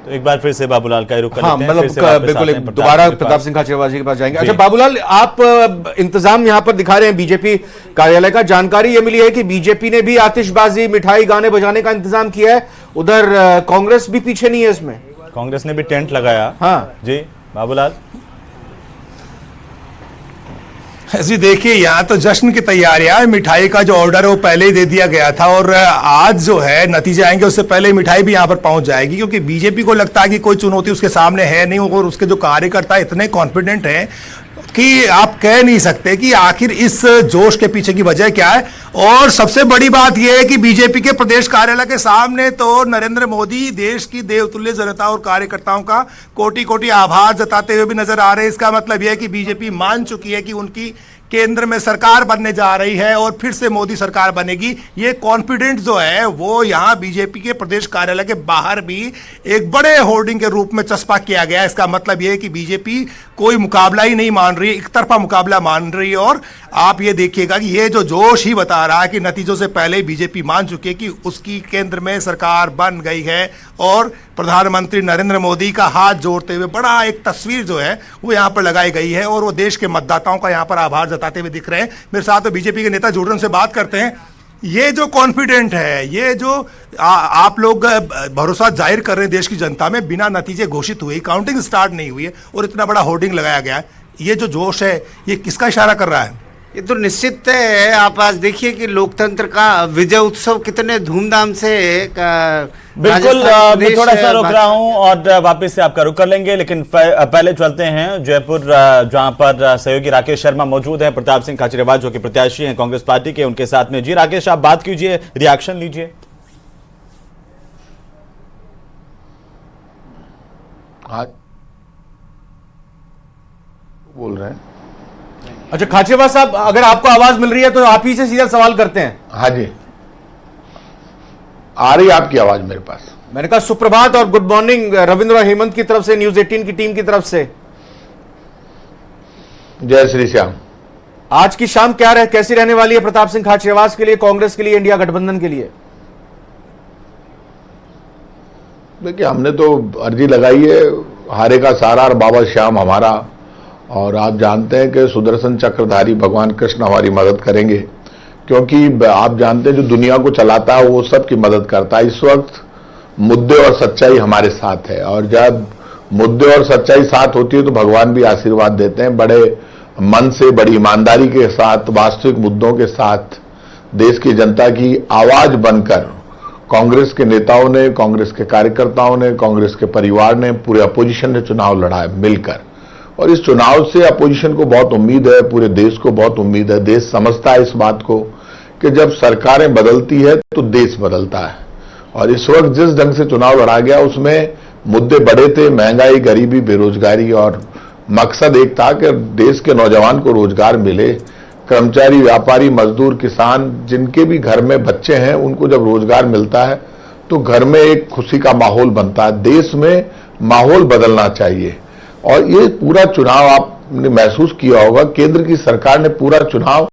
तो एक बार फिर से बाबूलाल का रुख कर हाँ, लेते हैं, मतलब बिल्कुल दोबारा प्रताप सिंह खाचरियावास जी के पास जाएंगे। अच्छा बाबूलाल, आप इंतजाम यहां पर दिखा रहे हैं बीजेपी कार्यालय का, जानकारी यह मिली है कि बीजेपी ने भी आतिशबाजी, मिठाई, गाने बजाने का इंतजाम किया है, उधर कांग्रेस भी पीछे नहीं है इसमें। कांग्रेस ने भी टेंट लगाया। हाँ जी बाबूलाल। जी देखिए, यहाँ तो जश्न की तैयारियां, मिठाई का जो ऑर्डर है वो पहले ही दे दिया गया था और आज जो है नतीजे आएंगे उससे पहले मिठाई भी यहाँ पर पहुंच जाएगी, क्योंकि बीजेपी को लगता है कि कोई चुनौती उसके सामने है नहीं और उसके जो कार्यकर्ता इतने कॉन्फिडेंट हैं कि आप कह नहीं सकते कि आखिर इस जोश के पीछे की वजह क्या है। और सबसे बड़ी बात यह है कि बीजेपी के प्रदेश कार्यालय के सामने तो नरेंद्र मोदी देश की देवतुल्य जनता और कार्यकर्ताओं का कोटि कोटि आभार जताते हुए भी नजर आ रहे हैं। इसका मतलब यह है कि बीजेपी मान चुकी है कि उनकी केंद्र में सरकार बनने जा रही है और फिर से मोदी सरकार बनेगी। ये कॉन्फिडेंस जो है वो यहाँ बीजेपी के प्रदेश कार्यालय के बाहर भी एक बड़े होर्डिंग के रूप में चस्पा किया गया है। इसका मतलब ये है कि बीजेपी कोई मुकाबला ही नहीं मान रही, एक तरफा मुकाबला मान रही है। और आप ये देखिएगा कि ये जो जोश ही बता रहा है कि नतीजों से पहले ही बीजेपी मान चुकी है कि उसकी केंद्र में सरकार बन गई है और प्रधानमंत्री नरेंद्र मोदी का हाथ जोड़ते हुए बड़ा एक तस्वीर जो है वो यहाँ पर लगाई गई है और वो देश के मतदाताओं का यहाँ पर आभार जताते हुए दिख रहे हैं। मेरे साथ तो बीजेपी के नेता जुड़ रहे हैं, उनसे बात करते हैं। ये जो कॉन्फिडेंट है, ये जो आप लोग भरोसा जाहिर कर रहे हैं देश की जनता में, बिना नतीजे घोषित हुए, काउंटिंग स्टार्ट नहीं हुई है और इतना बड़ा होर्डिंग लगाया गया है, ये जो जोश है ये किसका इशारा कर रहा है? ये तो निश्चित है। आप आज देखिए कि लोकतंत्र का विजय उत्सव कितने धूमधाम से बिल्कुल। मैं थोड़ा सा रोक रहा हूं और वापस से आपका रुख कर लेंगे, लेकिन पहले चलते हैं जयपुर, जहां पर सहयोगी राकेश शर्मा मौजूद हैं, प्रताप सिंह खाचरियावास जो कि प्रत्याशी हैं कांग्रेस पार्टी के, उनके साथ में। जी राकेश, आप बात कीजिए, रिएक्शन लीजिए। हाँ बोल रहे हैं। अच्छा खाचरियावास साहब, अगर आपको आवाज मिल रही है तो आप ही से सीधा सवाल करते हैं। हाँ जी, आ रही आपकी आवाज मेरे पास। मैंने कहा सुप्रभात और गुड मॉर्निंग रविंद्र और हेमंत की तरफ से, न्यूज 18 की टीम की तरफ से। जय श्री श्याम। आज की शाम कैसी रहने वाली है प्रताप सिंह खाचरियावास के लिए, कांग्रेस के लिए, इंडिया गठबंधन के लिए? देखिए, हमने तो अर्जी लगाई है, हारे का सारा और बाबा श्याम हमारा। और आप जानते हैं कि सुदर्शन चक्रधारी भगवान कृष्ण हमारी मदद करेंगे, क्योंकि आप जानते हैं जो दुनिया को चलाता है वो सबकी मदद करता है। इस वक्त मुद्दे और सच्चाई हमारे साथ है और जब मुद्दे और सच्चाई साथ होती है तो भगवान भी आशीर्वाद देते हैं। बड़े मन से, बड़ी ईमानदारी के साथ, वास्तविक मुद्दों के साथ देश की जनता की आवाज बनकर कांग्रेस के नेताओं ने, कांग्रेस के कार्यकर्ताओं ने, कांग्रेस के परिवार ने, पूरे अपोजिशन ने चुनाव लड़ा है मिलकर। और इस चुनाव से अपोजिशन को बहुत उम्मीद है, पूरे देश को बहुत उम्मीद है। देश समझता है इस बात को कि जब सरकारें बदलती है तो देश बदलता है। और इस वक्त जिस ढंग से चुनाव लड़ा गया उसमें मुद्दे बड़े थे, महंगाई, गरीबी, बेरोजगारी, और मकसद एक था कि देश के नौजवान को रोजगार मिले। कर्मचारी, व्यापारी, मजदूर, किसान, जिनके भी घर में बच्चे हैं, उनको जब रोजगार मिलता है तो घर में एक खुशी का माहौल बनता है। देश में माहौल बदलना चाहिए। और ये पूरा चुनाव आपने महसूस किया होगा, केंद्र की सरकार ने पूरा चुनाव